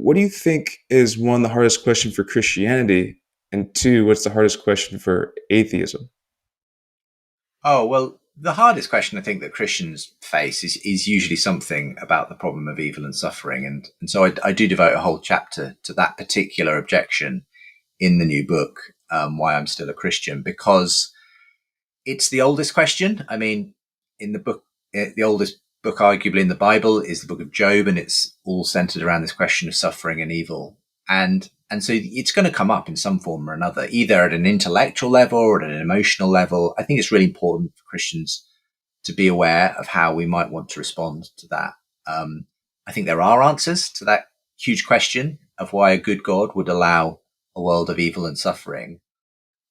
what do you think is one, the hardest question for Christianity? And two, what's the hardest question for atheism? Oh, well, the hardest question I think that Christians face is usually something about the problem of evil and suffering. And so I do devote a whole chapter to that particular objection in the new book, Why I'm Still a Christian, because it's the oldest question. I mean, in the book, the oldest book arguably in the Bible is the book of Job, and it's all centered around this question of suffering and evil. And so it's going to come up in some form or another, either at an intellectual level or at an emotional level. I think it's really important for Christians to be aware of how we might want to respond to that. I think there are answers to that huge question of why a good God would allow a world of evil and suffering.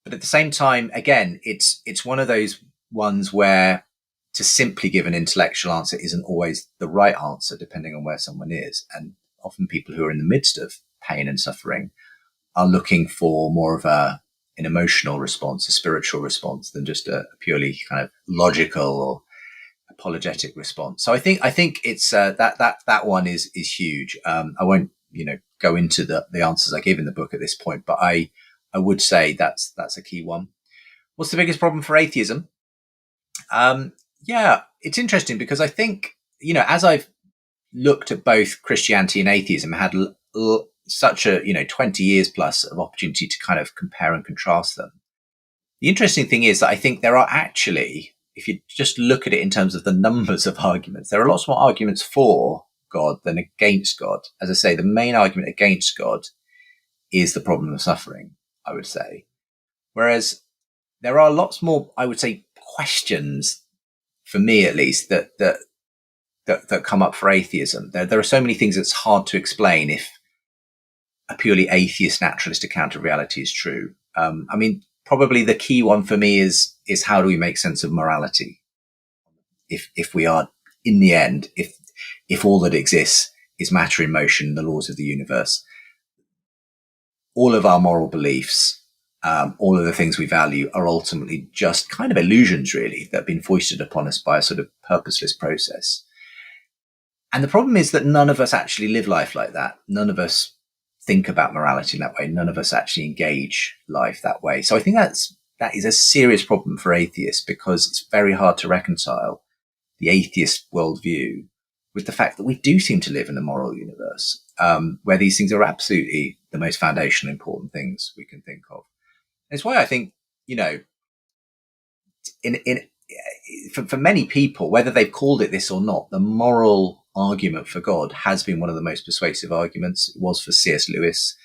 But at the same time, again, it's one of those ones where to simply give an intellectual answer isn't always the right answer, depending on where someone is. And often people who are in the midst of pain and suffering are looking for more of an emotional response, a spiritual response, than just a purely kind of logical or apologetic response. So I think it's that one is huge. I won't go into the answers I give in the book at this point, but I would say that's a key one. What's the biggest problem for atheism? Yeah, it's interesting because I think, as I've looked at both Christianity and atheism, I had such a, 20 years plus of opportunity to kind of compare and contrast them. The interesting thing is that I think there are actually, if you just look at it in terms of the numbers of arguments, there are lots more arguments for God than against God. As I say, the main argument against God is the problem of suffering, I would say. Whereas there are lots more, I would say, questions, for me at least, that come up for atheism. There are so many things that's hard to explain if a purely atheist naturalist account of reality is true. I mean, probably the key one for me is how do we make sense of morality? If we are, in the end, if all that exists is matter in motion, the laws of the universe, all of our moral beliefs, all of the things we value are ultimately just kind of illusions, really, that have been foisted upon us by a sort of purposeless process. And the problem is that none of us actually live life like that. None of us think about morality in that way. None of us actually engage life that way. So I think that is a serious problem for atheists, because it's very hard to reconcile the atheist worldview with the fact that we do seem to live in a moral universe, where these things are absolutely the most foundational important things we can think of. And it's why I think, for many people, whether they've called it this or not, the moral argument for God has been one of the most persuasive arguments. It was for C.S. Lewis.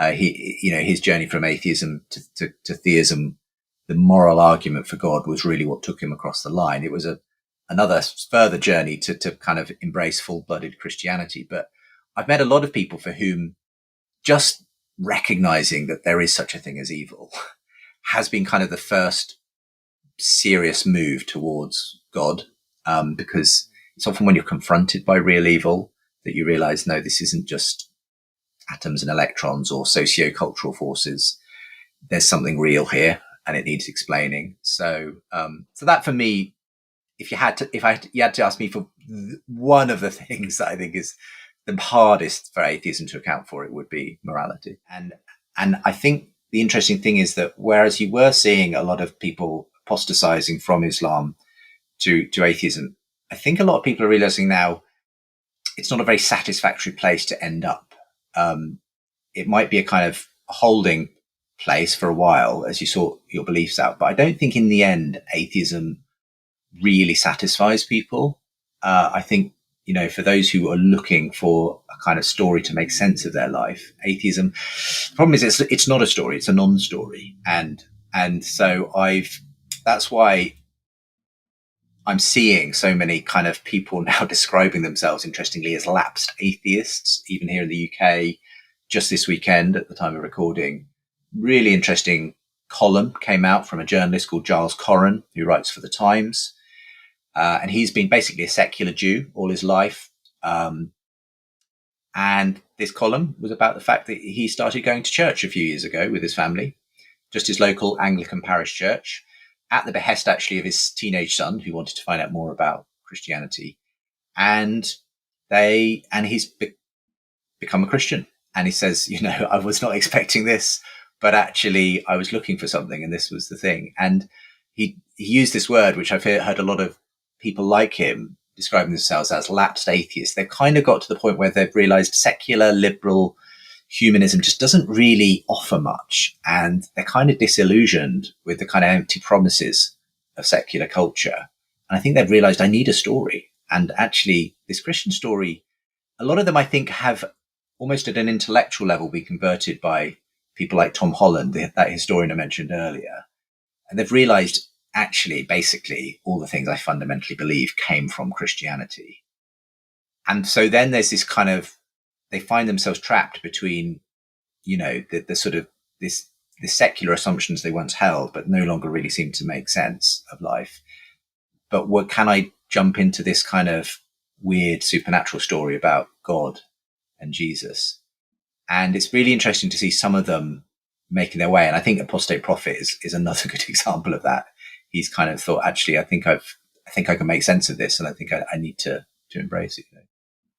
His journey from atheism to theism, the moral argument for God was really what took him across the line. It was another further journey to kind of embrace full-blooded Christianity. But I've met a lot of people for whom just recognizing that there is such a thing as evil has been kind of the first serious move towards God, because it's often when you're confronted by real evil that you realize, no, this isn't just atoms and electrons or socio-cultural forces. There's something real here and it needs explaining. So that for me, if you had to ask me for one of the things that I think is the hardest for atheism to account for, it would be morality. And I think the interesting thing is that whereas you were seeing a lot of people apostatizing from Islam to atheism, I think a lot of people are realizing now it's not a very satisfactory place to end up. It might be a kind of holding place for a while as you sort your beliefs out, but I don't think in the end atheism really satisfies people. I think, for those who are looking for a kind of story to make sense of their life, atheism, the problem is it's not a story, it's a non-story. And so that's why I'm seeing so many kind of people now describing themselves, interestingly, as lapsed atheists, even here in the UK. Just this weekend, at the time of recording, really interesting column came out from a journalist called Giles Corran, who writes for The Times. And he's been basically a secular Jew all his life. And this column was about the fact that he started going to church a few years ago with his family, just his local Anglican parish church, at the behest actually of his teenage son, who wanted to find out more about Christianity. And he's become a Christian. And he says, I was not expecting this, but actually I was looking for something, and this was the thing. And he used this word, which I've heard a lot of people like him describing themselves as lapsed atheists. They've kind of got to the point where they've realized secular liberal humanism just doesn't really offer much. And they're kind of disillusioned with the kind of empty promises of secular culture. And I think they've realized, I need a story. And actually, this Christian story, a lot of them, I think, have almost at an intellectual level been converted by people like Tom Holland, that historian I mentioned earlier. And they've realized, actually, basically, all the things I fundamentally believe came from Christianity. And so then there's this kind of, they find themselves trapped between, the sort of the secular assumptions they once held, but no longer really seem to make sense of life. But what can I jump into this kind of weird supernatural story about God and Jesus? And it's really interesting to see some of them making their way. And I think Apostate Prophet is another good example of that. He's kind of thought, actually, I think I can make sense of this, and I think I need to embrace it.